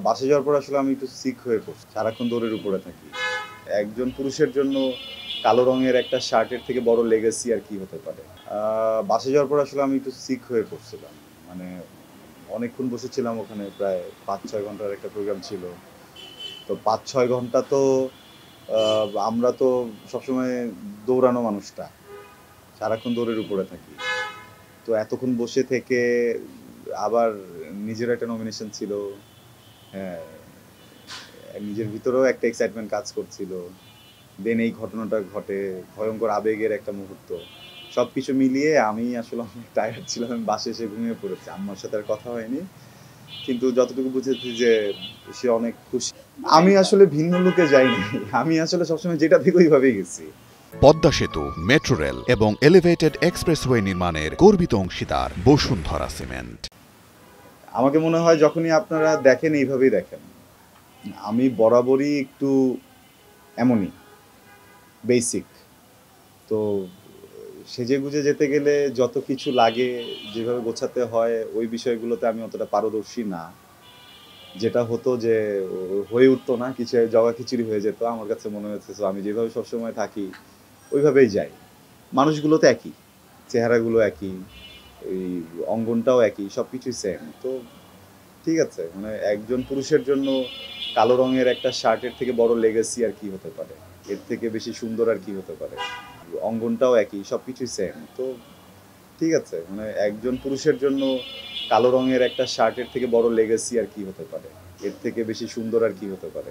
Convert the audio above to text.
বাসে যাওয়ার পর আসলে আমি একটু সিক হয়ে পড়ছি। সারাক্ষণ দৌড়ের উপরে থাকি। একজন পুরুষের জন্য কালো রঙের একটা শার্টের থেকে বড় লেগেসি আর কি হতে পারে? বাসে যাওয়ার পর আসলে আমি একটু সিক হয়ে পড়ছিলাম। মানে অনেকক্ষণ বসেছিলাম ওখানে, প্রায় ৫-৬ ঘন্টার একটা প্রোগ্রাম ছিল। তো ৫-৬ ঘন্টা তো আ আমরা তো সবসময় দৌড়ানো মানুষটা। সারাক্ষণ দৌড়ের উপরে থাকি। তো এতক্ষণ বসে থেকে আবার নিজের একটা নমিনেশন ছিল। হ্যাঁ, নিজের ভিতরেও একটা এক্সাইটমেন্ট কাজ করছিল। দেন এই ঘটনাটা ঘটে, ভয়ংকর আবেগের একটা মুহূর্ত। সবকিছু মিলিয়ে আমি আসলে অনেক টায়ার্ড ছিলাম। আমি বাসায় এসে ঘুমিয়ে পড়েছি। আম্মার সাথে আর কথা হয়নি। কিন্তু যতটুকু বুঝেছি যে সে অনেক খুশি। আমি আসলে ভিন্ন লুকে যাইনি। আমি আসলে সবসময় যেটা থেকে ওইভাবেই গেছি। পদ্মা সেতু, মেট্রো রেল এবং এলিভেটেড এক্সপ্রেসওয়ে নির্মাণের গর্বিত অংশীদার বসুন্ধরা সিমেন্ট। আমাকে মনে হয় যখনই আপনারা দেখেন এইভাবেই দেখেন। আমি বরাবরই একটু এমনই, বেসিক। তো সেজেগুজে যেতে গেলে যত কিছু লাগে, যেভাবে গোছাতে হয়, ওই বিষয়গুলোতে আমি অতটা পারদর্শী না। যেটা হতো যে হয়ে উঠতো না, কিছু জগাখিচুড়ি হয়ে যেত। আমার কাছে মনে হয়েছে সো আমি যেভাবে সবসময় থাকি, ওইভাবেই যাই। মানুষগুলো তো একই, চেহারাগুলো একই, এই অঙ্গনটাও একই, সবকিছুই সেম। তো ঠিক আছে, মানে একজন পুরুষের জন্য কালো রঙের একটা শার্টের থেকে বড় লেগেসি আর কি হতে পারে? এর থেকে বেশি সুন্দর আর কি হতে পারে? অঙ্গনটাও একই, সবকিছুই সেম। তো ঠিক আছে, মানে একজন পুরুষের জন্য কালো রঙের একটা শার্টের থেকে বড় লেগেসি আর কি হতে পারে? এর থেকে বেশি সুন্দর আর কি হতে পারে?